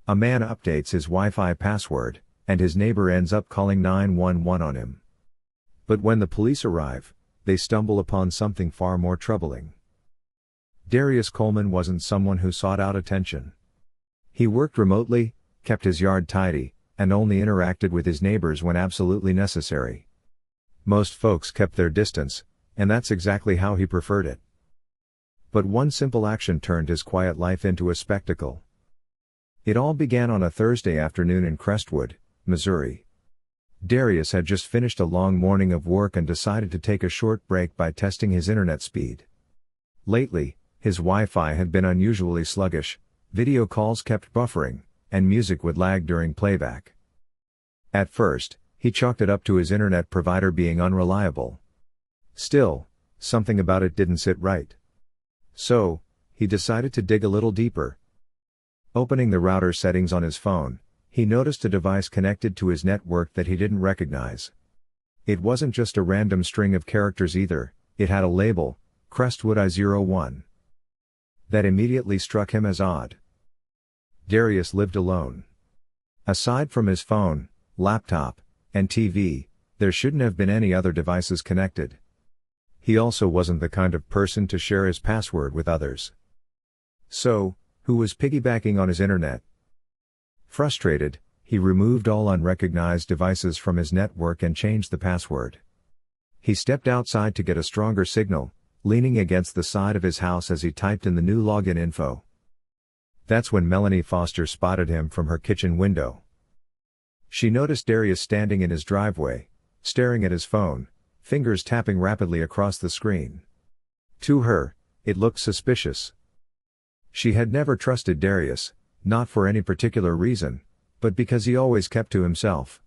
A man updates his Wi-Fi password, and his neighbor ends up calling 911 on him. But when the police arrive, they stumble upon something far more troubling. Darius Coleman wasn't someone who sought out attention. He worked remotely, kept his yard tidy, and only interacted with his neighbors when absolutely necessary. Most folks kept their distance, and that's exactly how he preferred it. But one simple action turned his quiet life into a spectacle. It all began on a Thursday afternoon in Crestwood, Missouri. Darius had just finished a long morning of work and decided to take a short break by testing his internet speed. Lately, his Wi-Fi had been unusually sluggish, video calls kept buffering, and music would lag during playback. At first, he chalked it up to his internet provider being unreliable. Still, something about it didn't sit right. So, he decided to dig a little deeper. Opening the router settings on his phone, he noticed a device connected to his network that he didn't recognize. It wasn't just a random string of characters either, it had a label, Crestwood I01. That immediately struck him as odd. Darius lived alone. Aside from his phone, laptop, and TV, there shouldn't have been any other devices connected. He also wasn't the kind of person to share his password with others. So, who was piggybacking on his internet? Frustrated, he removed all unrecognized devices from his network and changed the password. He stepped outside to get a stronger signal, leaning against the side of his house as he typed in the new login info. That's when Melanie Foster spotted him from her kitchen window. She noticed Darius standing in his driveway, staring at his phone, fingers tapping rapidly across the screen. To her, it looked suspicious. She had never trusted Darius, not for any particular reason, but because he always kept to himself.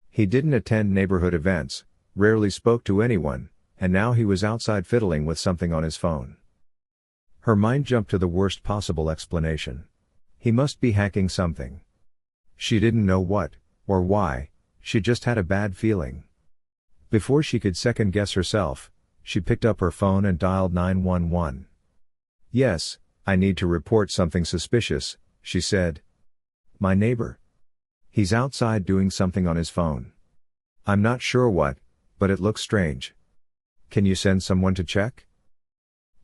He didn't attend neighborhood events, rarely spoke to anyone, and now he was outside fiddling with something on his phone. Her mind jumped to the worst possible explanation. He must be hacking something. She didn't know what, or why, she just had a bad feeling. Before she could second-guess herself, she picked up her phone and dialed 911. "Yes, I need to report something suspicious," she said. "My neighbor. He's outside doing something on his phone. I'm not sure what, but it looks strange. Can you send someone to check?"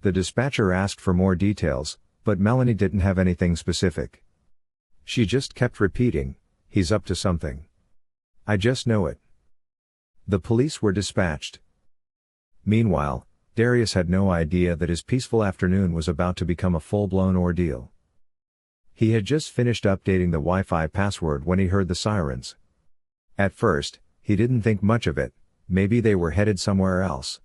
The dispatcher asked for more details, but Melanie didn't have anything specific. She just kept repeating, "He's up to something. I just know it." The police were dispatched. Meanwhile, Darius had no idea that his peaceful afternoon was about to become a full-blown ordeal. He had just finished updating the Wi-Fi password when he heard the sirens. At first, he didn't think much of it, maybe they were headed somewhere else.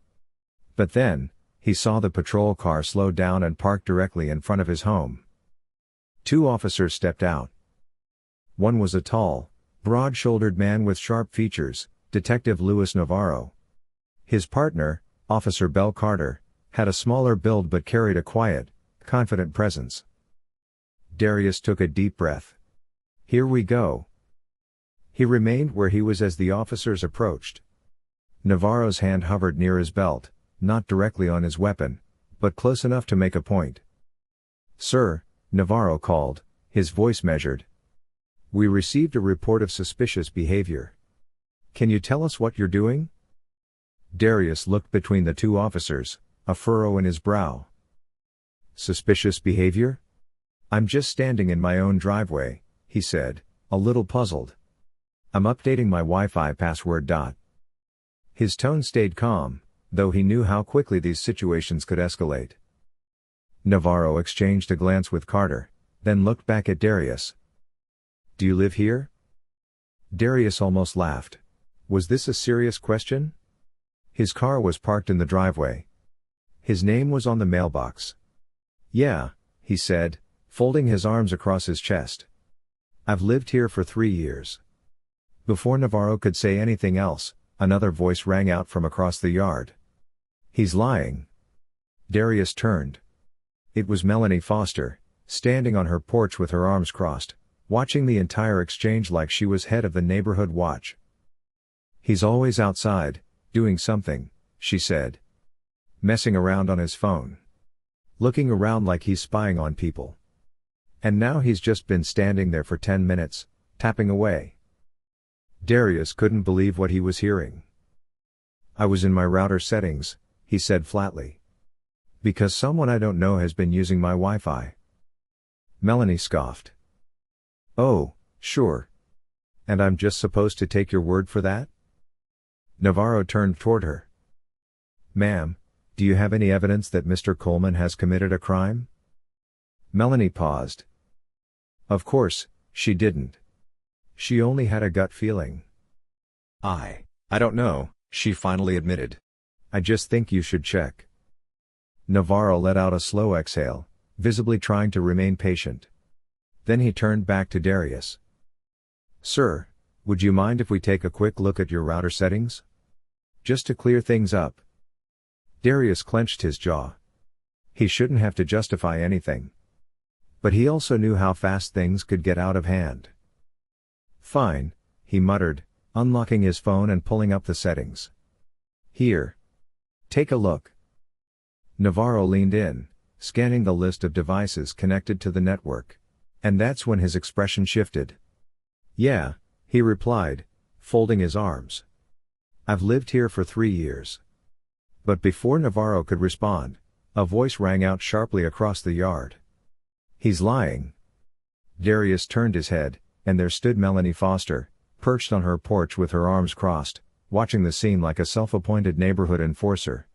But then, he saw the patrol car slow down and park directly in front of his home. Two officers stepped out. One was a tall, broad-shouldered man with sharp features, Detective Louis Navarro. His partner, Officer Bell Carter, had a smaller build but carried a quiet, confident presence. Darius took a deep breath. "Here we go." He remained where he was as the officers approached. Navarro's hand hovered near his belt, not directly on his weapon, but close enough to make a point. "Sir," Navarro called, his voice measured. "We received a report of suspicious behavior. Can you tell us what you're doing?" Darius looked between the two officers, a furrow in his brow. "Suspicious behavior? I'm just standing in my own driveway," he said, a little puzzled. "I'm updating my Wi-Fi password. His tone stayed calm, though he knew how quickly these situations could escalate. Navarro exchanged a glance with Carter, then looked back at Darius. "Do you live here?" Darius almost laughed. Was this a serious question? His car was parked in the driveway. His name was on the mailbox. "Yeah," he said, folding his arms across his chest. "I've lived here for 3 years." Before Navarro could say anything else, another voice rang out from across the yard. "He's lying." Darius turned. It was Melanie Foster, standing on her porch with her arms crossed, watching the entire exchange like she was head of the neighborhood watch. "He's always outside, doing something," she said. "Messing around on his phone. Looking around like he's spying on people. And now he's just been standing there for 10 minutes, tapping away. Darius couldn't believe what he was hearing. I was in my router settings, he said flatly. Because someone I don't know has been using my Wi-Fi. Melanie scoffed. Oh, sure. And I'm just supposed to take your word for that? Navarro turned toward her. Ma'am, do you have any evidence that Mr. Coleman has committed a crime? Melanie paused. Of course, she didn't. She only had a gut feeling. I don't know, she finally admitted. I just think you should check. Navarro let out a slow exhale, visibly trying to remain patient. Then he turned back to Darius. Sir, would you mind if we take a quick look at your router settings? Just to clear things up. Darius clenched his jaw. He shouldn't have to justify anything. But he also knew how fast things could get out of hand. Fine, he muttered, unlocking his phone and pulling up the settings. Here. Take a look. Navarro leaned in, scanning the list of devices connected to the network. And that's when his expression shifted. Yeah, he replied, folding his arms. I've lived here for 3 years. But before Navarro could respond, a voice rang out sharply across the yard. He's lying. Darius turned his head, and there stood Melanie Foster, perched on her porch with her arms crossed, watching the scene like a self-appointed neighborhood enforcer.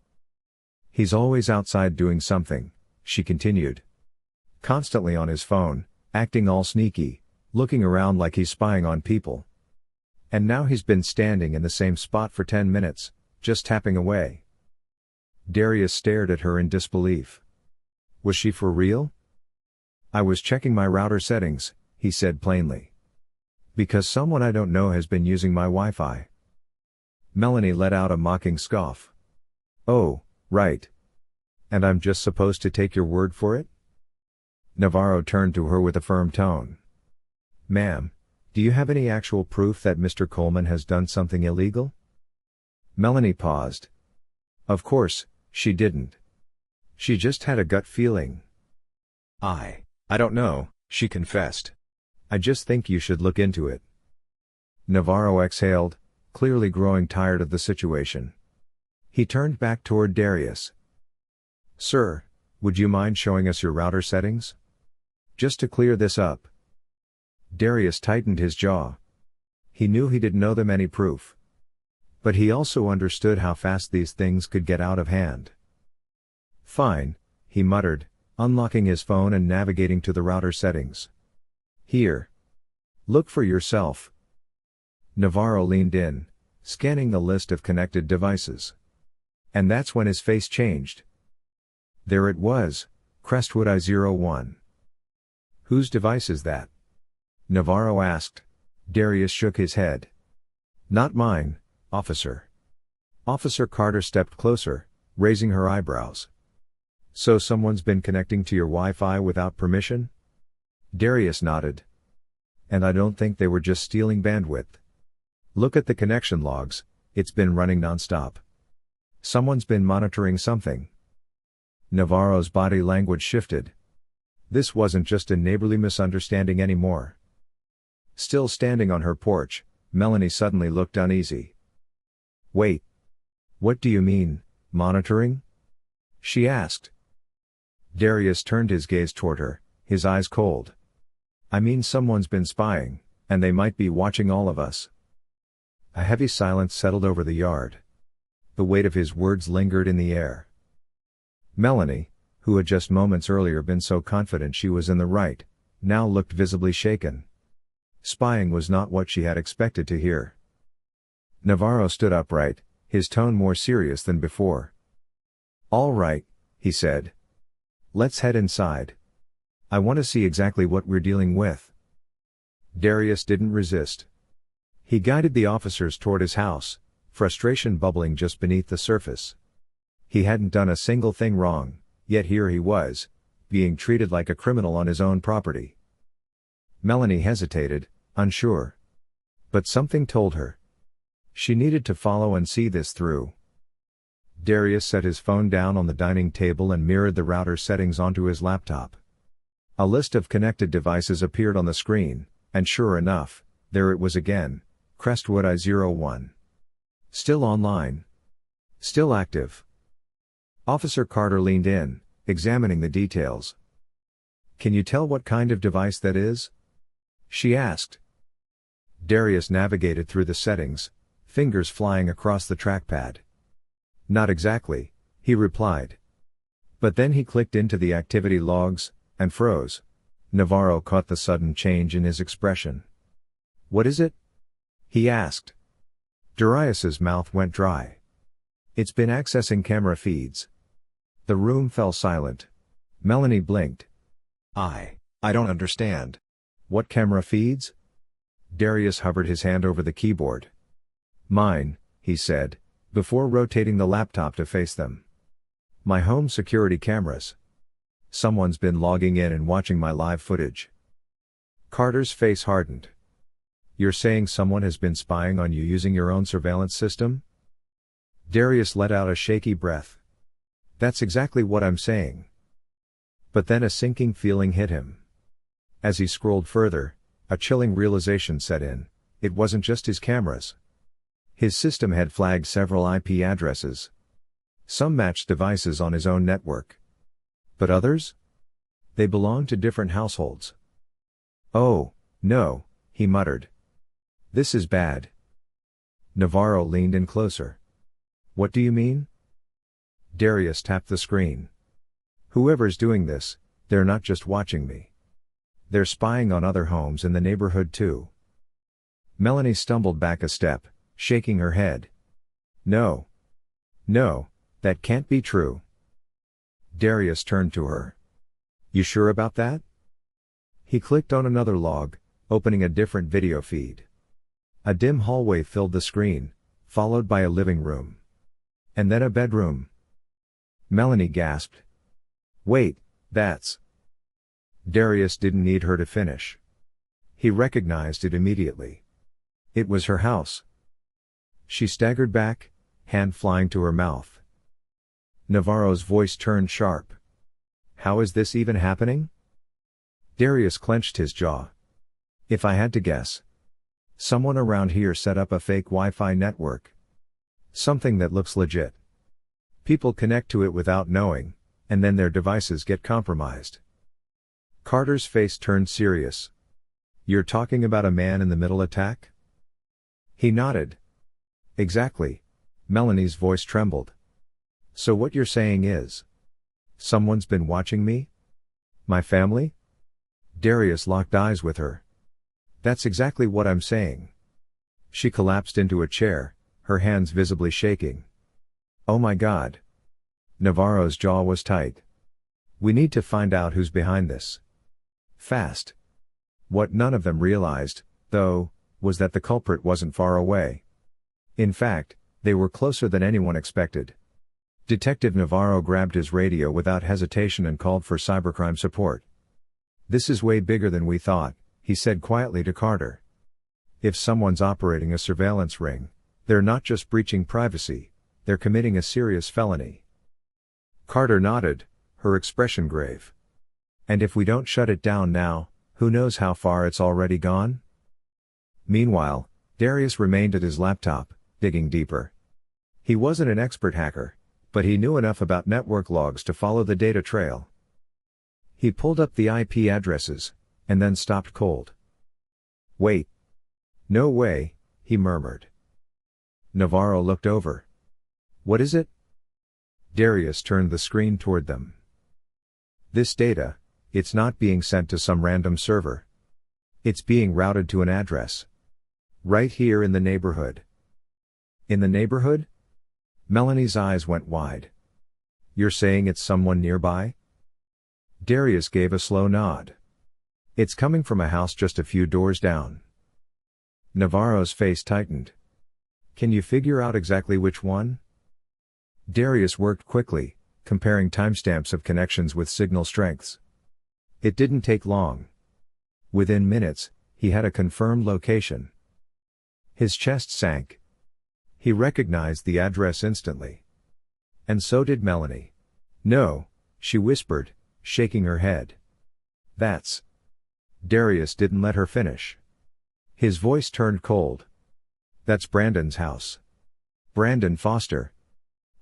He's always outside doing something, she continued. Constantly on his phone, acting all sneaky, looking around like he's spying on people. And now he's been standing in the same spot for 10 minutes, just tapping away. Darius stared at her in disbelief. Was she for real? I was checking my router settings, he said plainly. Because someone I don't know has been using my Wi-Fi. Melanie let out a mocking scoff. Oh, right. And I'm just supposed to take your word for it? Navarro turned to her with a firm tone. Ma'am, do you have any actual proof that Mr. Coleman has done something illegal? Melanie paused. Of course, she didn't. She just had a gut feeling. I don't know, she confessed. I just think you should look into it. Navarro exhaled, clearly growing tired of the situation. He turned back toward Darius. Sir, would you mind showing us your router settings? Just to clear this up. Darius tightened his jaw. He knew he didn't owe them any proof. But he also understood how fast these things could get out of hand. Fine, he muttered, unlocking his phone and navigating to the router settings. Here. Look for yourself. Navarro leaned in, scanning the list of connected devices. And that's when his face changed. There it was, Crestwood I-01. Whose device is that? Navarro asked. Darius shook his head. Not mine, officer. Officer Carter stepped closer, raising her eyebrows. So someone's been connecting to your Wi-Fi without permission? Darius nodded. And I don't think they were just stealing bandwidth. Look at the connection logs, it's been running non-stop. Someone's been monitoring something. Navarro's body language shifted. This wasn't just a neighborly misunderstanding anymore. Still standing on her porch, Melanie suddenly looked uneasy. Wait. What do you mean, monitoring? She asked. Darius turned his gaze toward her, his eyes cold. I mean someone's been spying, and they might be watching all of us. A heavy silence settled over the yard. The weight of his words lingered in the air. Melanie, who had just moments earlier been so confident she was in the right, now looked visibly shaken. Spying was not what she had expected to hear. Navarro stood upright, his tone more serious than before. All right, he said. Let's head inside. I want to see exactly what we're dealing with. Darius didn't resist. He guided the officers toward his house, frustration bubbling just beneath the surface. He hadn't done a single thing wrong, yet here he was, being treated like a criminal on his own property. Melanie hesitated, unsure. But something told her. She needed to follow and see this through. Darius set his phone down on the dining table and mirrored the router settings onto his laptop. A list of connected devices appeared on the screen, and sure enough, there it was again, Crestwood I-01. Still online. Still active. Officer Carter leaned in, examining the details. "Can you tell what kind of device that is?" she asked. Darius navigated through the settings, fingers flying across the trackpad. "Not exactly," he replied. But then he clicked into the activity logs, and froze. Navarro caught the sudden change in his expression. "What is it?" he asked. Darius's mouth went dry. "It's been accessing camera feeds." The room fell silent. Melanie blinked. I don't understand. What camera feeds?" Darius hovered his hand over the keyboard. "Mine," he said, before rotating the laptop to face them. "My home security cameras. Someone's been logging in and watching my live footage." Carter's face hardened. "You're saying someone has been spying on you using your own surveillance system?" Darius let out a shaky breath. "That's exactly what I'm saying." But then a sinking feeling hit him. As he scrolled further, a chilling realization set in: it wasn't just his cameras. His system had flagged several IP addresses. Some matched devices on his own network. But others? They belonged to different households. "Oh, no," he muttered. "This is bad." Navarro leaned in closer. "What do you mean?" Darius tapped the screen. "Whoever's doing this, they're not just watching me. They're spying on other homes in the neighborhood too." Melanie stumbled back a step, shaking her head. No, that can't be true." Darius turned to her. "You sure about that?" He clicked on another log, opening a different video feed. A dim hallway filled the screen, followed by a living room. And then a bedroom. Melanie gasped. "Wait, that's..." Darius didn't need her to finish. He recognized it immediately. It was her house. She staggered back, hand flying to her mouth. Navarro's voice turned sharp. "How is this even happening?" Darius clenched his jaw. "If I had to guess, someone around here set up a fake Wi-Fi network. Something that looks legit. People connect to it without knowing, and then their devices get compromised." Carter's face turned serious. "You're talking about a man-in-the-middle attack?" He nodded. "Exactly." Melanie's voice trembled. "So what you're saying is, someone's been watching me? My family?" Darius locked eyes with her. "That's exactly what I'm saying." She collapsed into a chair, her hands visibly shaking. "Oh my God." Navarro's jaw was tight. "We need to find out who's behind this. Fast." What none of them realized, though, was that the culprit wasn't far away. In fact, they were closer than anyone expected. Detective Navarro grabbed his radio without hesitation and called for cybercrime support. "This is way bigger than we thought," he said quietly to Carter. "If someone's operating a surveillance ring, they're not just breaching privacy, they're committing a serious felony." Carter nodded, her expression grave. "And if we don't shut it down now, who knows how far it's already gone?" Meanwhile, Darius remained at his laptop, digging deeper. He wasn't an expert hacker, but he knew enough about network logs to follow the data trail. He pulled up the IP addresses, and then stopped cold. "Wait. No way," he murmured. Navarro looked over. "What is it?" Darius turned the screen toward them. "This data, it's not being sent to some random server. It's being routed to an address. Right here in the neighborhood." "In the neighborhood?" Melanie's eyes went wide. "You're saying it's someone nearby?" Darius gave a slow nod. "It's coming from a house just a few doors down." Navarro's face tightened. "Can you figure out exactly which one?" Darius worked quickly, comparing timestamps of connections with signal strengths. It didn't take long. Within minutes, he had a confirmed location. His chest sank. He recognized the address instantly. And so did Melanie. "No," she whispered, shaking her head. That's. Darius didn't let her finish. His voice turned cold. That's Brandon's house. Brandon Foster.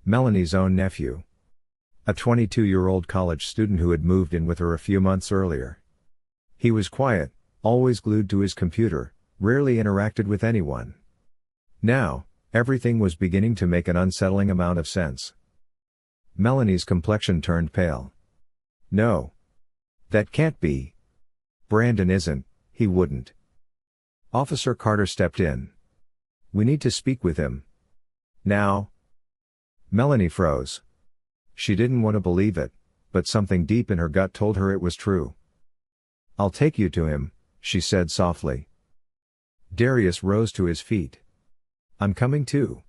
Melanie's own nephew. A 22-year-old college student who had moved in with her a few months earlier. He was quiet, always glued to his computer, rarely interacted with anyone. Now, everything was beginning to make an unsettling amount of sense. Melanie's complexion turned pale. No. That can't be. Brandon isn't, he wouldn't. Officer Carter stepped in. We need to speak with him. Now. Melanie froze. She didn't want to believe it, but something deep in her gut told her it was true. I'll take you to him, she said softly. Darius rose to his feet. I'm coming too.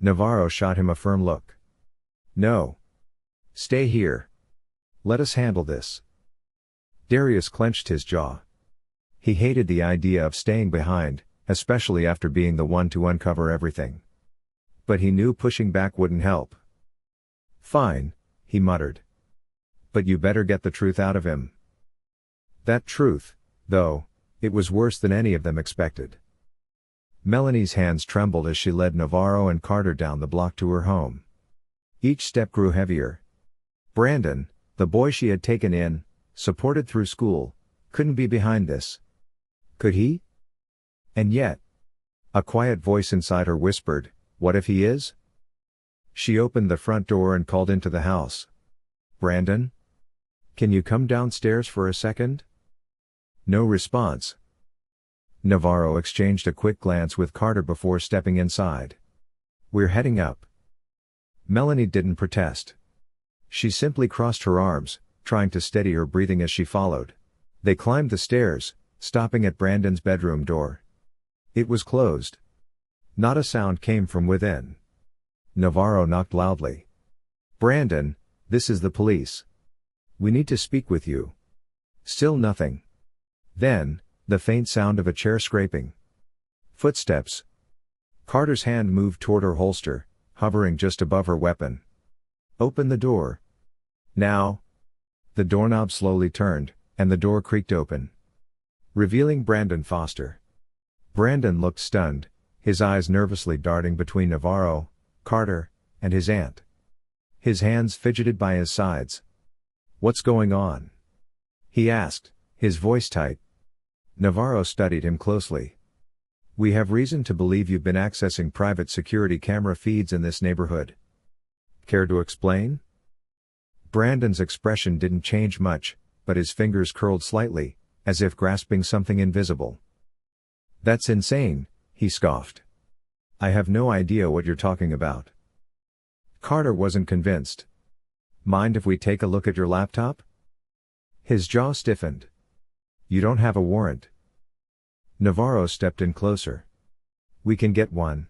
Navarro shot him a firm look. No. Stay here. Let us handle this. Darius clenched his jaw. He hated the idea of staying behind, especially after being the one to uncover everything. But he knew pushing back wouldn't help. Fine, he muttered. But you better get the truth out of him. That truth, though, it was worse than any of them expected. Melanie's hands trembled as she led Navarro and Carter down the block to her home. Each step grew heavier. Brandon, the boy she had taken in, supported through school, couldn't be behind this. Could he? And yet. A quiet voice inside her whispered, what if he is? She opened the front door and called into the house. Brandon? Can you come downstairs for a second? No response. Navarro exchanged a quick glance with Carter before stepping inside. We're heading up. Melanie didn't protest. She simply crossed her arms, trying to steady her breathing as she followed. They climbed the stairs, stopping at Brandon's bedroom door. It was closed. Not a sound came from within. Navarro knocked loudly. Brandon, this is the police. We need to speak with you. Still nothing. Then, the faint sound of a chair scraping. Footsteps. Carter's hand moved toward her holster, hovering just above her weapon. Open the door. Now. The doorknob slowly turned, and the door creaked open, revealing Brandon Foster. Brandon looked stunned, his eyes nervously darting between Navarro, Carter, and his aunt. His hands fidgeted by his sides. What's going on? He asked, his voice tight. Navarro studied him closely. We have reason to believe you've been accessing private security camera feeds in this neighborhood. Care to explain? Brandon's expression didn't change much, but his fingers curled slightly, as if grasping something invisible. That's insane, he scoffed. I have no idea what you're talking about. Carter wasn't convinced. Mind if we take a look at your laptop? His jaw stiffened. You don't have a warrant. Navarro stepped in closer. We can get one.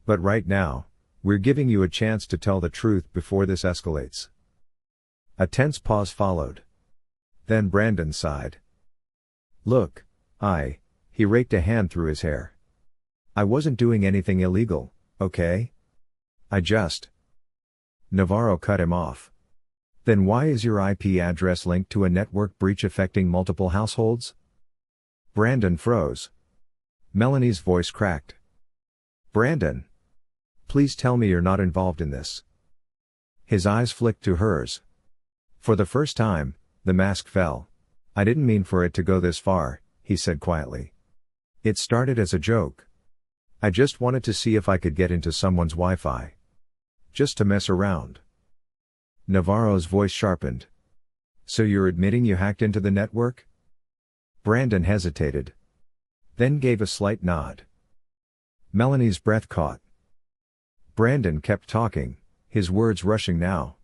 But right now, we're giving you a chance to tell the truth before this escalates. A tense pause followed. Then Brandon sighed. Look, he raked a hand through his hair. I wasn't doing anything illegal, okay? Navarro cut him off. Then why is your IP address linked to a network breach affecting multiple households? Brandon froze. Melanie's voice cracked. Brandon. Please tell me you're not involved in this. His eyes flicked to hers. For the first time, the mask fell. I didn't mean for it to go this far, he said quietly. It started as a joke. I just wanted to see if I could get into someone's Wi-Fi. Just to mess around. Navarro's voice sharpened. So you're admitting you hacked into the network? Brandon hesitated. Then gave a slight nod. Melanie's breath caught. Brandon kept talking, his words rushing now.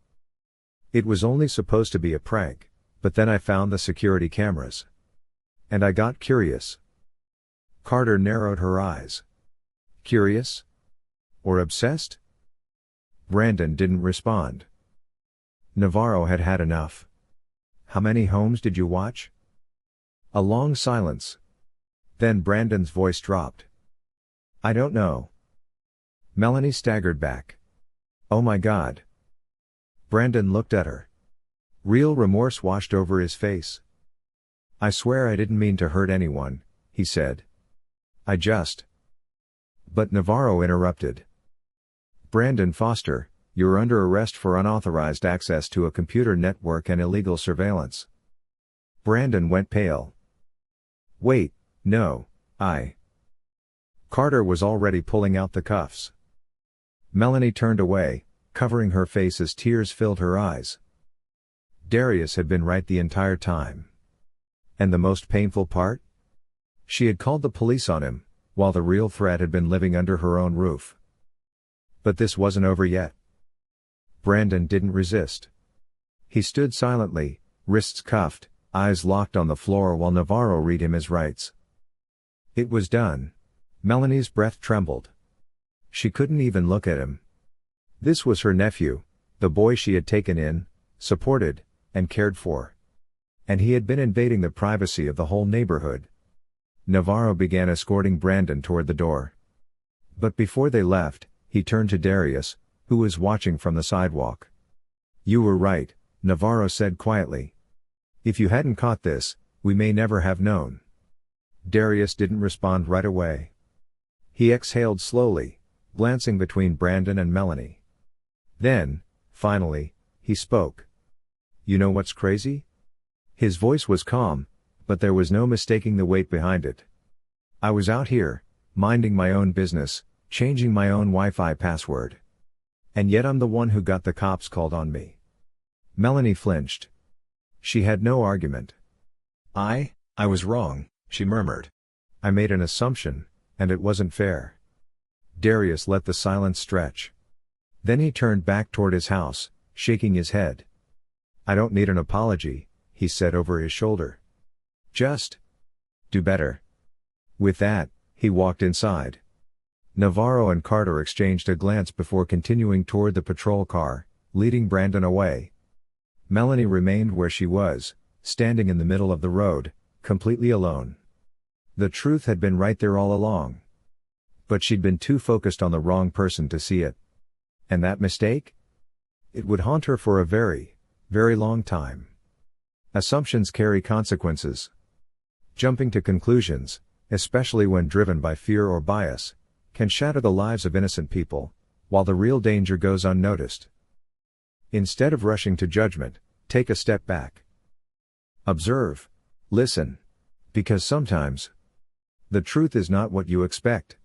It was only supposed to be a prank, but then I found the security cameras. And I got curious. Carter narrowed her eyes. Curious? Or obsessed? Brandon didn't respond. Navarro had had enough. How many homes did you watch? A long silence. Then Brandon's voice dropped. I don't know. Melanie staggered back. Oh my God. Brandon looked at her. Real remorse washed over his face. "I swear I didn't mean to hurt anyone," he said. "I just..." But Navarro interrupted. "Brandon Foster, you're under arrest for unauthorized access to a computer network and illegal surveillance." Brandon went pale. "Wait, no, I..." Carter was already pulling out the cuffs. Melanie turned away, covering her face as tears filled her eyes. Darius had been right the entire time. And the most painful part? She had called the police on him, while the real threat had been living under her own roof. But this wasn't over yet. Brandon didn't resist. He stood silently, wrists cuffed, eyes locked on the floor while Navarro read him his rights. It was done. Melanie's breath trembled. She couldn't even look at him. This was her nephew, the boy she had taken in, supported, and cared for. And he had been invading the privacy of the whole neighborhood. Navarro began escorting Brandon toward the door. But before they left, he turned to Darius, who was watching from the sidewalk. "You were right," Navarro said quietly. "If you hadn't caught this, we may never have known." Darius didn't respond right away. He exhaled slowly, glancing between Brandon and Melanie. Then, finally, he spoke. "You know what's crazy?" His voice was calm, but there was no mistaking the weight behind it. "I was out here, minding my own business, changing my own Wi-Fi password. And yet I'm the one who got the cops called on me." Melanie flinched. She had no argument. I was wrong," she murmured. "I made an assumption, and it wasn't fair." Darius let the silence stretch. Then he turned back toward his house, shaking his head. "I don't need an apology," he said over his shoulder. "Just do better." With that, he walked inside. Navarro and Carter exchanged a glance before continuing toward the patrol car, leading Brandon away. Melanie remained where she was, standing in the middle of the road, completely alone. The truth had been right there all along. But she'd been too focused on the wrong person to see it. And that mistake? It would haunt her for a very, very long time. Assumptions carry consequences. Jumping to conclusions, especially when driven by fear or bias, can shatter the lives of innocent people, while the real danger goes unnoticed. Instead of rushing to judgment, take a step back. Observe. Listen. Because sometimes, the truth is not what you expect.